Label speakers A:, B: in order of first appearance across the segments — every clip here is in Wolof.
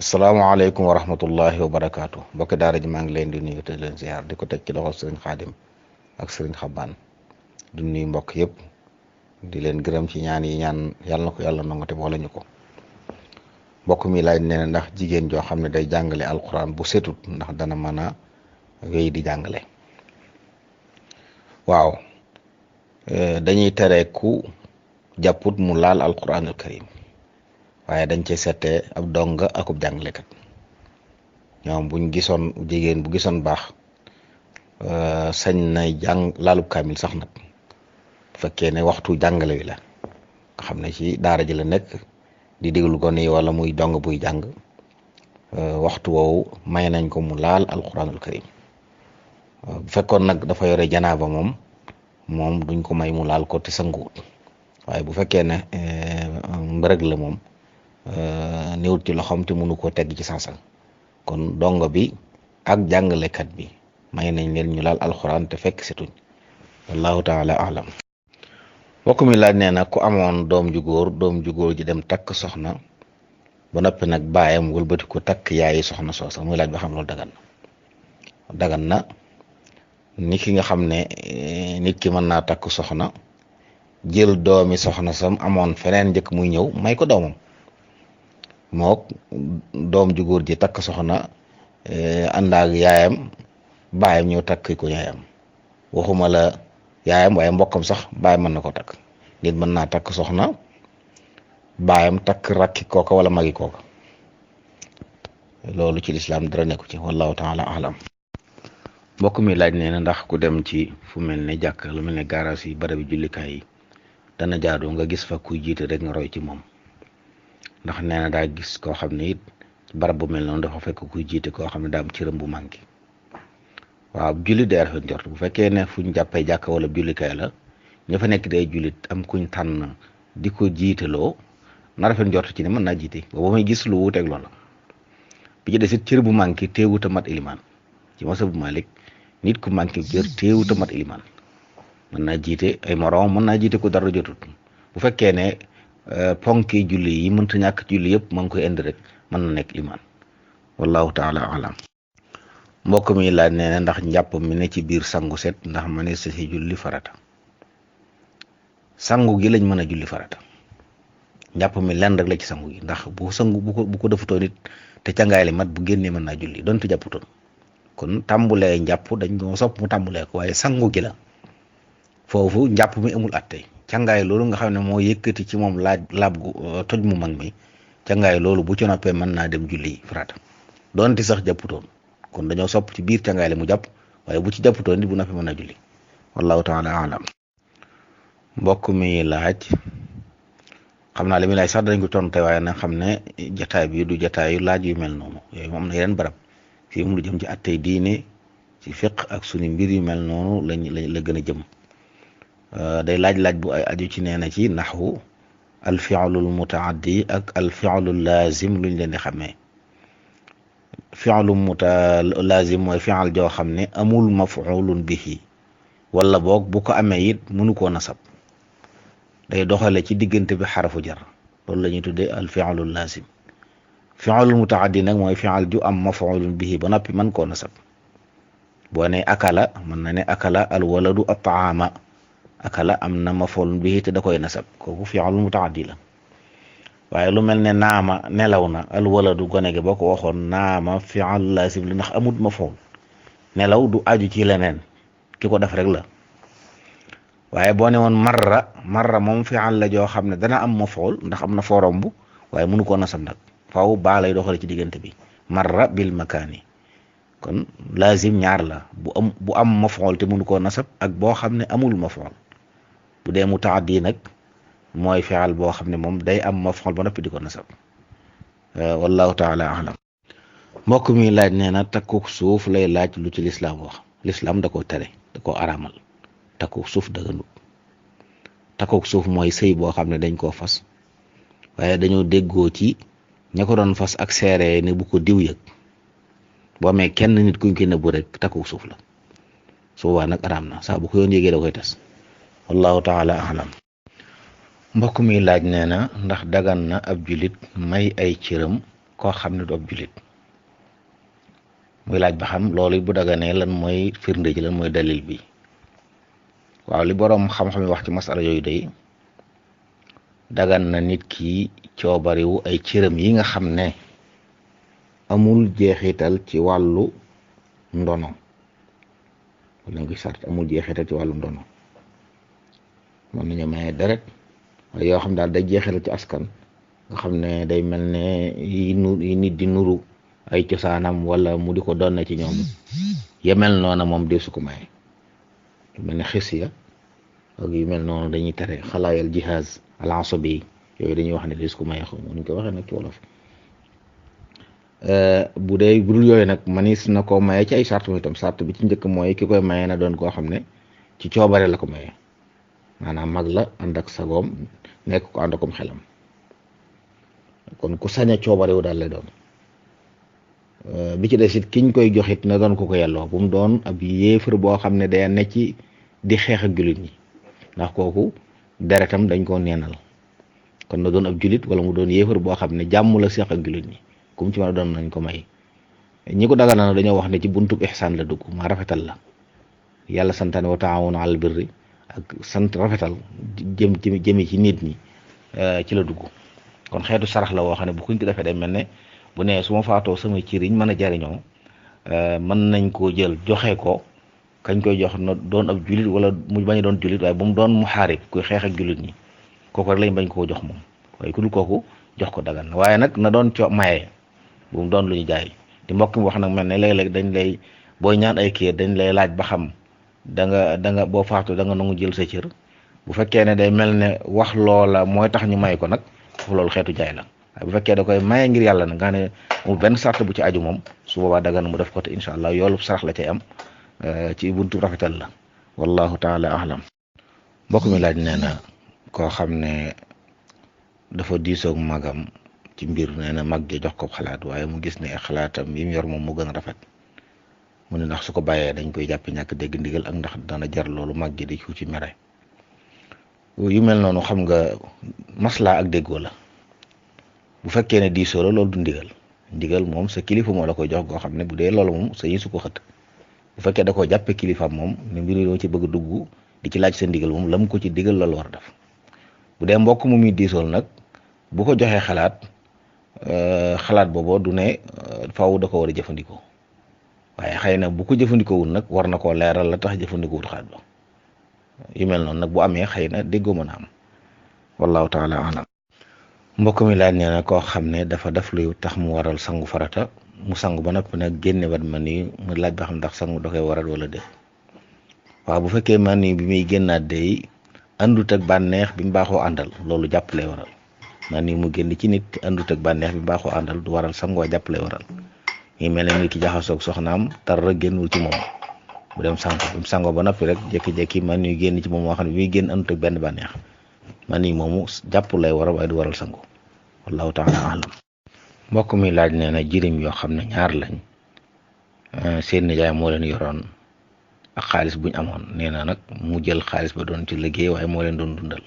A: asalaamaaleykum wa rahmatullahi wa barakaatu mbokki daara ji maa ngi leen di nuyu te leen ziar di ko teg ci loxo sëriñ xaadim ak sëriñ xabaan di nuyu mbokk yëpp di leen gërëm ci ñaan yi ñaan yàlla na ko yàlla nangu te boole ñu ko. mbokk mi laaj nee na ndax jigéen joo xam ne day jàngale alquran bu setut ndax dana mën a wéy di jàngale. waaw dañuy tere ku jàpput mu laal alquranul karim waaye dañ cey settee ab donga akub jàngalekat. ñoom buñ gisoon jigéen bu gisoon baax sañ na jàng laalub kaamil sax nag bu fekkee ne waxtu jàngale wi la nga xam ne ci daara ji la nekk di déglu gone yi wala muy dong buy jàng waxtu woowu may nañ ko mu laal alquranul karim. bu fekkoon nag dafa yore janaaba moom duñ ko may mu laal ko te sanguwut waaye bu fekkee ne mbërëg la moom néewut ci loxoom te mënu koo tegg ci sansan kon dongo bi ak jàngalekat bi may nañ leen ñu laal alxuraan te fekk setuñ wallahu taala alam. mbokk mi laaj nee na ku amoon doom ju góor ji dem takk soxna ba noppi nag baayam wëlbati ko takk yaayi soxna soosa muy laaj ba xam loolu dagan na ni ki nga xam ne nit ki mën naa takk soxna jël doomi soxna sam amoon feneen njëkk muy ñëw may ko doomam mook doom ju góor ji takk soxna àndaag yaayam baayam ñëw takk ko yaayam waxuma la yaayam waaye mbokkam sax baayam mën na ko takk. nit mën naa takk soxna baayam takk rakki kooka wala magi kooka loolu ci lislaam dara nekku ci wallahu taala alam. mbokk mi laaj nee na ndax ku dem ci fu mel ne jàkk lu mel ne gaaraas yi barabi jullikaay yi dana jaadu nga gis fa kuy jiite rek nga roy ci moom ndax nee na daa gis koo xam ne it barab bu mel noonu dafa fekk kuy jiite koo xam ne daa am cëram bu manqué. waaw jullit day rafet njort bu fekkee ne fuñ jàppee jàkk wala jullikaay la ña fa nekk day jullit am kuñ tànn di ko jiiteloo na rafet njort ci ne mën naa jiite booba may gis lu wuuteeg loola. bi ci des it cër bu manqué teewut a mat ilimaan ci masa bu Malik nit ku manqué cër teewut a mat ilimaan mën naa jiite ay moroom mën naa jiite ku dara jotut bu fekkee ne ponki julli yi mënta ñàkk julli yëpp ma ngi koy indi rek mën na nekk limaan wallahu taala alam. mbokk mi laaj nee na ndax njàpp mi ne ci biir sangu set ndax ma ne sa ci julli farata. sangu gi lañ mën a julli farata njàpp mi lenn rek la ci sangu gi ndax bu sangu bu ko defutoon it te cangaay li mat bu génnee mën naa julli donte jàpputoon kon tàmbulee njàpp dañ ko sopp mu tàmbulee ko waaye sangu gi la foofu njàpp mi amul atte cangaay loolu nga xam ne moo yëkkati ci moom laab gu toj mu mag mi cangaay loolu bu ci noppee mën naa dem julli farata donte sax jàpputoon kon dañoo sopp ci biir cangaay li mu jàpp waaye bu ci jàpputoon it bu noppee mën naa julli wallahu taala alam. mbokk mi laaj xam naa li muy laaj sax dañ ko tonte waaye nag xam ne jataay bi du jataayu laaj yu mel noonu yooyu moom na yeneen barab fii mu lu jëm ci attey diine ci fiq ak suñu mbir yu mel noonu la gën a jëm. day laaj bu ay aju ci nee na ci naxwu al fi'lul mutaaddi ak al fi'lul laazim luñ leen di xamee. fi'lu laazim mooy fi'al joo xam ne amul maf'ulun bihi wala boog bu ko amee it mënu koo nasab day doxale ci diggante bi xarafu jar loolu la ñuy tuddee al fi'lul laazim. fi'lul mutaaddi nag mooy fi'al ju am maf'ulun bihi ba noppi mën koo nasab boo ne akala mën na ne akala al waladu at-ta'ama akala am na maf'ulun bihi te da koy nasab kooku fi'lul mutaaddi la waaye lu mel ne naama nelaw na al waladu gone gi boo ko waxoon naama fi'al laazim la ndax amut maf'ul nelaw du aju ci leneen ki ko def rek la waaye boo ne woon marra moom fi'al la joo xam ne dana am maf'ul ndax am na forom bu waaye mënu koo nasab nag faaw baa lay doxale ci diggante bi marra bil makaani kon laazim ñaar la bu am maf'ul te mënu koo nasab ak boo xam ne amul maf'ul bu dee mutaaddi nag mooy fi'al boo xam ne moom day am maf'ul ba noppi di ko nasab wallahu taala alam. mbokk mi laaj nee na takkuk suuf lay laaj lu ci lislaam wax lislaam da ko tere da ko araamal takkuk suuf daganut. takkuk suuf mooy sëy boo xam ne dañ koo fas waaye dañoo déggoo ci ña ko doon fas ak seere ne bu ko diw yëg boo amee kenn nit kuñ koy nëbbu rek takkuk suuf la su boobaa nag araam na saa bu ko yoon yëgee da koy tas wallahu taala alam. mbokk mi laaj nee na ndax dagan na ab julit may ay cëram koo xam ne du ab jullit muy laaj ba xam loolu bu daganee lan mooy firnde ji lan mooy dalil bi. waaw li boroom xam-xam yi wax ci masala yooyu day dagan na nit ki coobariwu ay cëram yi nga xam ne amul jeexital ci wàllu ndono wala ngi sart amul jeexital ci wàllu ndono mën nañu maye deret waaye yoo xam daal day jeexital ci askan nga xam ne day mel ne yi nit di nuru ay cosaanam wala mu di ko doon ci ñoom yemel noona moom dee su ko maye yu mel ne xis ya ak yu mel noonu dañuy tere xalaayal jihaz al asabi yooyu dañuy wax ne dee su ko maye xam ñu ko waxee nag ci wolof bu dee budul yooyu nag manis na ko maye ci ay sart mi itam sart bi ci njëkk mooy ki koy maye na doon koo xam ne ci coobare la ko maye maanaam mag la ànd ak sagoom nekk ko ànd akom xelam kon ku sañ a coobare wu daal lay doon bi ci des it kiñ koy joxit na doon ko yelloo bu mu doon ab yéefar boo xam ne day ne ci di xeex ak jullit ñi ndax kooku deretam dañ koo neenal kon na doon ab jullit wala mu doon yéefar boo xam ne jàmm la seex ak jullit ñi kum ci mën a doon nañ ko may ñi ko dagal na dañoo wax ne ci buntub ihsaan la dugg ma rafetal la yàlla santaane wa taawunu alal birri ak sant rafetal jëmi ci nit ñi ci la dugg kon xeetu sarax la woo xam ne bu kuñ ko defee day mel ne bu nee su ma faatoo sama ciriñ mën a jariñoo mën nañ koo jël joxe ko kañ koy jox na doon ab jullit wala mu bañ a doon jullit waaye bu mu doon muxaarib kuy xeex ak jullit ñi kooku rek lañ bañ koo jox moom waaye ku dul kooku jox ko dagan na waaye nag na doon maye bu mu doon lu ñu jaay di mbokk mi wax nag mel ne léeg-léeg dañ lay booy ñaan ay kii dañ lay laaj ba xam da nga boo faatoo da nga nangu jël sa cër bu fekkee ne day mel ne wax loola mooy tax ñu may ko nag foofu loolu xeetu jaay la waaye bu fekkee da koy maye ngir yàlla nag nga ne mu benn sart bu ci aju moom su boobaa dagan mu def ko te incha allah yoolu sarax la cay am ci buntu rafetal la wallahu taala ahlam mbokk mi laaj nee na koo xam ne dafa diisoog magam ci mbir nee na mag ja jox ko xalaat waaye mu gis ne xalaatam yi mu yor moom mu gën a rafet mu ne ndax su ko bàyyee dañ koy jàppe ñàkk dégg ndigal ak ndax dana jar loolu mag ji di ko ci mere yu mel noonu xam nga maslaa ak déggoo la bu fekkee ne diisoo la loolu du ndigal moom sa kilifa moo la koy jox goo xam ne bu dee loolu moom sa yi su ko xët bu fekkee da koo jàppe kilifaam moom ne mbir yi ci bëgg dugg di ci laaj sa ndigal moom lam ko ci digal loolu war a def bu dee mbokk mu muy diisool nag bu ko joxee xalaat booboo du ne faaw da ko war a jëfandikoo waaye xëy na bu ko jëfandikoowul nag war na koo leeral la tax jëfandikoowul xalaat ba yu mel noonu nag bu amee xëy na déggoo mën a am wallahu taala alam mbokk mi laaj nee na koo xam ne dafa def luy tax mu waral sangu farata mu sangu ba noppi nag génne wat man ni mu laaj ba xam ndax sangu da koy waral wala déet waaw bu fekkee man ni bi muy génnaat day àndut ak bànneex bi mu baaxoo àndal loolu jàpp lay waral man ni mu génn ci nit te àndut ak bànneex bi mu baaxoo àndal du waral sangu waa jàpp lay waral ngi mel ne nit ki jaxasoog soxnaam dara génnul ci moom bu dem sangu bi mu sangoo ba noppi rek jékki-jékki man ni génn ci moom moo xam ne bi muy génn àndut ak benn bànneex man ni moomu jàpp lay waral waaye du waral sangu wallahu taala alam mbokk mi laaj nee na jirim yoo xam ne ñaar lañ seen nijaay moo leen yoroon ak xaalis buñ amoon nee na nag mu jël xaalis ba doon ci liggéey waaye moo leen doon dundal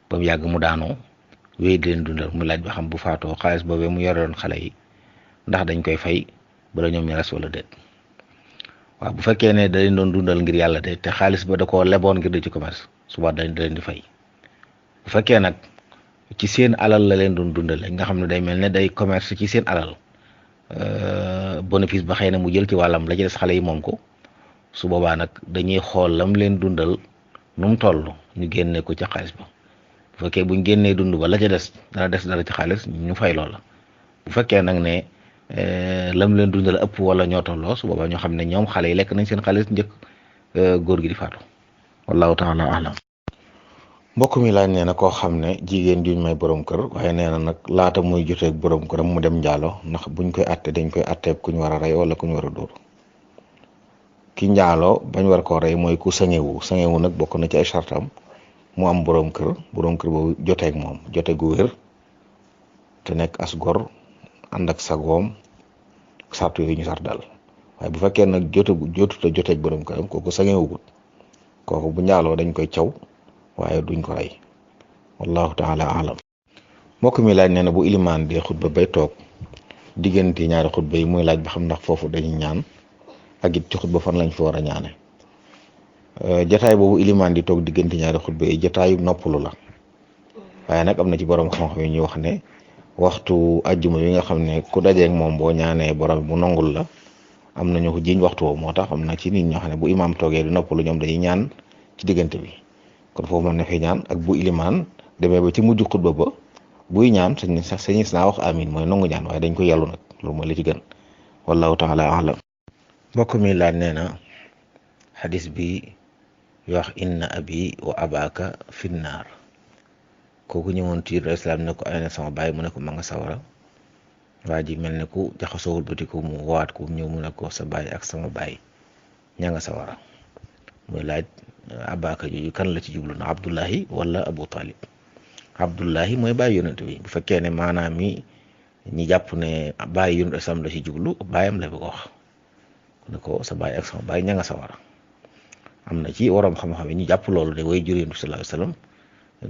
A: ba mu yàgg mu daanoo wéy di leen dundal mu laaj ba xam bu faatoo xaalis boobee mu yoroon xale yi ndax dañ koy fay bala ñoom ñu res wala déet waaw bu fekkee ne da leen doon dundal ngir yàlla de te xaalis ba da koo leboon ngir di ci commerce suba da leen di fay bu fekkee nag ci seen alal la leen doon dundale nga xam ne day mel ne day commerce ci seen alal bénéfice ba xëy na mu jël ci wàllam la ci des xale yi moom ko su boobaa nag dañuy xool lam leen dundal nu mu toll ñu génne ko ci xaalis ba bu fekkee buñ génnee dund ba la ca des dana des dara ci xaalis ñu fay loola bu fekkee nag ne lam leen dundal ëpp wala ñoo tolloo su boobaa ñoo xam ne ñoom xale yi lekk nañ seen xaalis njëkk góor gi di faatu wallahu taala alam mbokk mi laaj nee na koo xam ne jigéen juñ may borom kër waaye nee na nag laata muy joteeg borom këram mu dem njaalo ndax buñ koy atte dañ koy atteeb kuñ war a rey wala kuñ war a dóor ki njaaloo bañ war koo rey mooy ku sangewu nag bokk na ci ay chartam mu am borom kër boobu joteeg moom jote gu wér te nekk as gor ànd ak sagoom sartu yooyu ñu sart dal waaye bu fekkee nag jotut a joteeg borom këram kooku sangewugut kooku bu njaaloo dañ koy caw waaye duñ ko rey wallahu taala alam mbokk mi laaj nee na bu ilimaan di xutba bay toog diggante ñaari xutba yi muy laaj ba xam ndax foofu dañuy ñaan ak it ci xutba fan lañ fa war a ñaane. Jataay boobu ilimaan di toog diggante ñaari xutba yi jataayu noppalu la, waaye nag am na ci borom xam-xam yi ñu wax ne waxtu ajjuma yi nga xam ne ku dajeeg moom boo ñaanee borom mu nongul la, am na ñu ko jiiñ waxtu woowu. moo tax am na ci nit ñoo xam ne bu imaam toogee di noppalu ñoom dañuy ñaan ci diggante bi, kon foofu mën na fi ñaan. ak bu ilimaan demee ba ci mujj xutba ba buy ñaan sañis naa wax amin, mooy nangu ñaan, waaye dañ ko yàllu nag, loolu mooy li ci gën. wallahu taala alam. mbokk mi laaj nee na xadis bi wax inna abi wa abaka finnaar, kooku ñëwoon ci islam ne ko ay na sama baay, mu ne ko ma nga sawara. waa ji mel ne ku jaxasoowul ba ko mu waat ko ñëw mu ne ko sa baay ak sama baay ña nga sawara. muy laaj abaka jooju kan la ci jublu na Abdullahi wala Abu Talib. Abdullahi mooy bàyyi yonent bi, bu fekkee ne maanaam mi ñi jàpp ne bàyyi yonent islam la ci jublu bàyyam la bëgg wax ne ko sa baay ak sama baay ña nga sawara. am na ci waroom xam-xam yi ñu jàpp loolu de way jur yonent bi sallallahu alayhi wasallam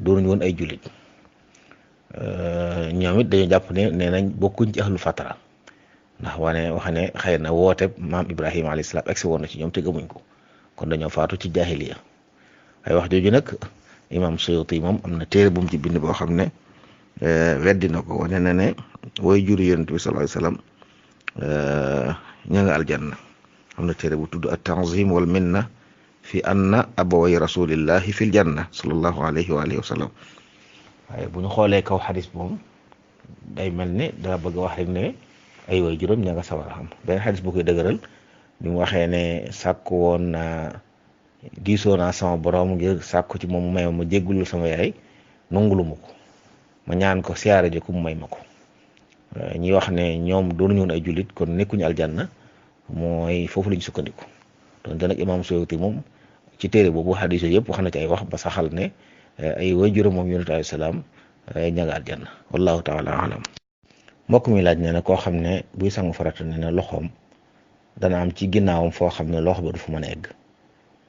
A: doonuñu woon ay jullit. ñoom it dañoo jàpp ne nee nañ bokkuñ ci ahlu fatara, ndax wax ne xëy na woote maam Ibrahima alayhi salaam egsi woon na ci ñoom te gëmuñ ko, kon dañoo faatu ci jaahiliya. ay wax jooju nag imam Suyuti moom am na téere bu mu ci bind boo xam ne weddi na ko, wane na ne way jur yonent bi sallallahu alayhi wasallam ña nga aljanna. am na téere bu tudd at-Tanzim wal Minna fi anna abaway rasulillahi fil janna sallallahu alayhi wa alihi wa sallam. waaye bu ñu xoolee kaw xadis moom day mel ne daa bëgg a wax rek ne ay way juróom ña nga sawar a xam. benn xadis bu koy dëgëral bi mu waxee ne sàkku woon naa diisoo naa sama borom ngir sàkku ci moom mu may ma jéggulul sama yaay, nangulu ma ko, ma ñaan ko siyaare ji ku mu may ma ko. ñi wax ne ñoom doonu ñoon ay jullit kon nekkuñu aljanna, mooy foofu lañ sukkandiku. donte nag imam Suyuti moom ci téere boobu xadis yëpp wax na ci ay wax ba saxal ne ay way juróom moom yonent alayhi salaam ña nga aljanna. wallahu taala alam. mbokk mi laaj nee na koo xam ne buy sangu farata nee na loxoom dana am ci ginnaawam foo xam ne loxo ba du fa mën a egg.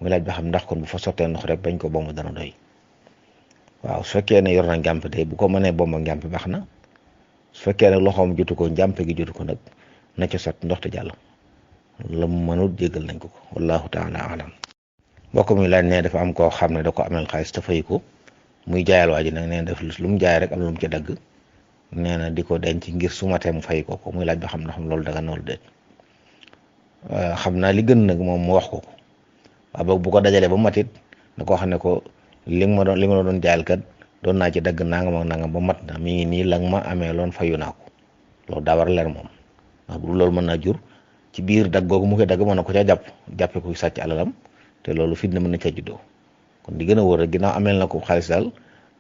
A: muy laaj ba xam ndax kon bu fa sottee ndox rek bañ ko bomb dana doy. waaw su fekkee ne yor na njàmp tey bu ko mënee bomb ak njàmp baax na. su fekkee ne loxoom jotu ko njàmp gi jotu ko nag na ca sot ndox te jàll. la mu mënul jéggal nañ ko ko. wallahu taala alam. mbokk mi laaj ne dafa am koo xam ne da ko amel xaalis te fay ko muy jaayal waa ji nag nee na def lu mu jaay rek am lu mu ca dagg, nee na di ko denc ngir su matee mu fay ko muy laaj ba xam ndax loolu daga noonu déet. xam naa li gën nag moom mu wax ko waaw boog bu ko dajalee ba matit da koo xam ne ko li nga ma doon jaayal kat doon naa ci dagg nangam ak nangam ba mat na mi ngi nii la nga ma amee loon fayu naa ko. loolu daa war a leer moom, ndax bu loolu mën naa jur ci biir dagg googu mu koy dagg mën na ko ca jàppee ko sàcc alalam, te loolu fitna mën na ca juddoo. kon di gën a wóor rek ginnaaw ameel na ko xaalis daal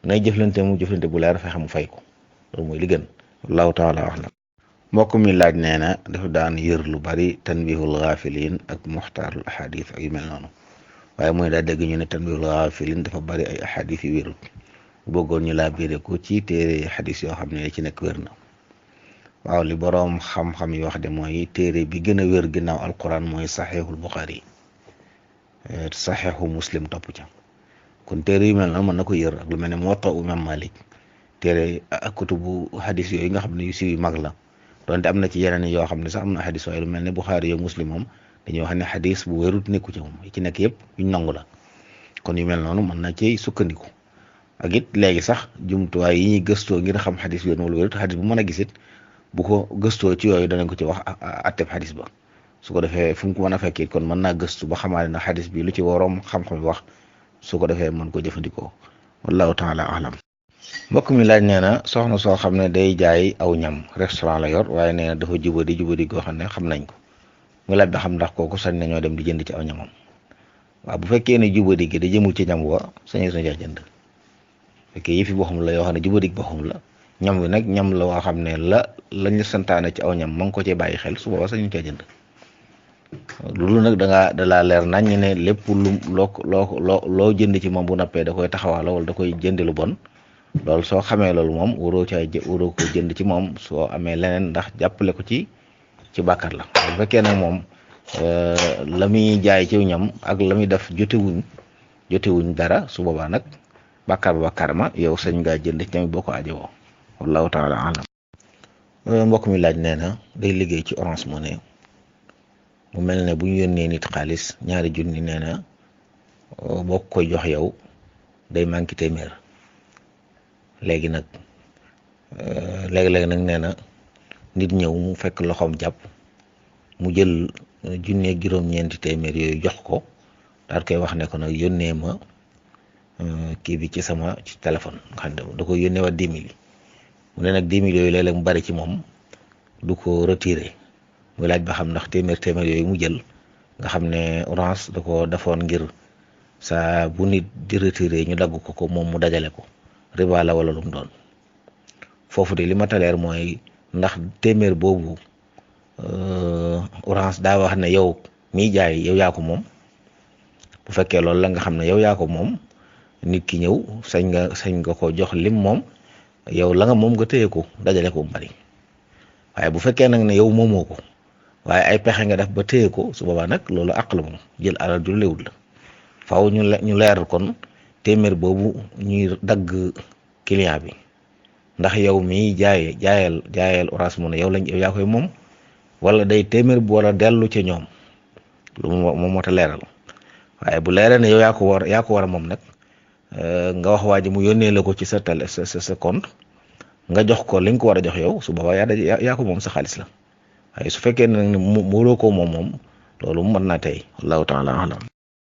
A: nay jëflante bu leer fexe mu fay ko, loolu mooy li gën. wallahu taala alam. mbokk mi laaj nee na dafa daan yër lu bari tanbihul ghafilin ak muxtaarul ahadith ak yu mel noonu, waaye mooy daa dégg ñu ne tanbihul ghafilin dafa bari ay ahadith yu wérut, bëggoon ñu laa biire ko ci téere xadis yoo xam ne ci nekk wér na. waaw li boroom xam-xam yi wax de mooy téere bi gën a wér ginnaaw alquran mooy saxiixul buxaari, saxiixu muslim topp ca. kon téere yu mel noonu mën na ko yër ak lu mel ne muwatta imam malik, téere ak kutubu hadis yooyu nga xam ne yu siiw yu mag la, donte am na ci yeneen yoo xam ne sax am na hadis waaye lu mel ne buxaari yo muslim moom dañuy wax ne hadis bu wérut nekku ci moom, yi ci nekk yëpp yuñ nangu la. kon yu mel noonu mën na ci sukkandiku. ak it léegi sax jumtuwaay yi ñuy gëstoo ngir xam hadis bi wala wérut, hadis bu mën a gisit bu ko gëstoo ci yooyu danañ ko ci wax atteb hadis ba. su ko defee fu mu ko mën a fekkee kon mën naa gëstu ba xamaale na hadis bi lu ci waroom xam-xam wax, su ko defee mën ko jëfandikoo. wallahu taala alam. mbokk mi laaj nee na soxna soo xam ne day jaay aw ñam, restaurant la yor, waaye nee na dafa jubadi goo xam ne xam nañ ko. mu laaj ba xam ndax kooku sañ nañoo dem di jënd ci aw ñamam. waaw bu fekkee ne jubadi gi da jëmul ci ñam wa sañu sa jënd. fekkee yëfi boo xam la yoo xam ne jubadi boo xam la, ñam wi nag ñam la woo xam ne lañ la santaane ci aw ñam ma ngi ko cee bàyyi xel, su boobaa sañu cee jënd. loolu nag da laa leer nañ ne lépp loo jënd ci moom bu nappee da koy taxawaala wala da koy jënd lu bon, loolu soo xamee loolu moom waroo ko jënd ci moom soo amee leneen ndax jàppale ko ci bàkkaar la. bu fekkee nag moom la muy jaay ci ñam ak la muy def jotewuñ dara, su boobaa nag bàkkaar ma yow sañ ngaa jënd ci ñam boo ko ajowoo. wallahu taala alam. mbokk mi laaj nee na day liggéey ci Orange Money mu mel ne bu ñu yónnee nit xaalis ñaari junni nee na boo koy jox yow day manqué téeméer léegi nag léegi-léegi nag nee na nit ñëw mu fekk loxoom jàpp mu jël junni ak juróom-ñeenti téeméer yooyu jox ko daal koy wax ne ko nag yónnee ma kii bi ci sama ci téléphone nga xam ne da koy yónnee wa 10 000 yi mu ne nag 10 000 yooyu léeg-léeg mu bari ci moom du ko retiré muy laaj ba xam ndax téeméer yooyu mu jël nga xam ne Orange da ko defoon ngir saa bu nit di retiré ñu dagg ko moom mu dajale ko riba la wala lu mu doon foofu de li ma taleer mooy ndax téeméer boobu Orange daa wax ne yow miy jaay yow yaa ko moom bu fekkee loolu la nga xam ne yow yaa ko moom nit ki ñëw sañ nga ko jox lim moom yow la nga moom nga téye ko dajale ko mu bari waaye bu fekkee nag ne yow moomoo ko waaye ay pexe nga def ba téye ko su boobaa nag loolu àq la moom jël alal ju léwul la faaw ñu leeral kon téeméer boobu ñuy dagg client bi ndax yow miy jaayal Orange Money yow yaa koy moom wala day téeméer bu war a dellu ca ñoom lu moom moo ta leeral waaye bu leeree ne yow yaa ko war a moom nag nga wax waa ji mu yónnee la ko ci sa compte nga jox ko li nga ko war a jox yow su boobaa yaa ko moom sa xaalis la waaye su fekkee ne nag mu ko moom loolu mën naa tey wallahu taala alam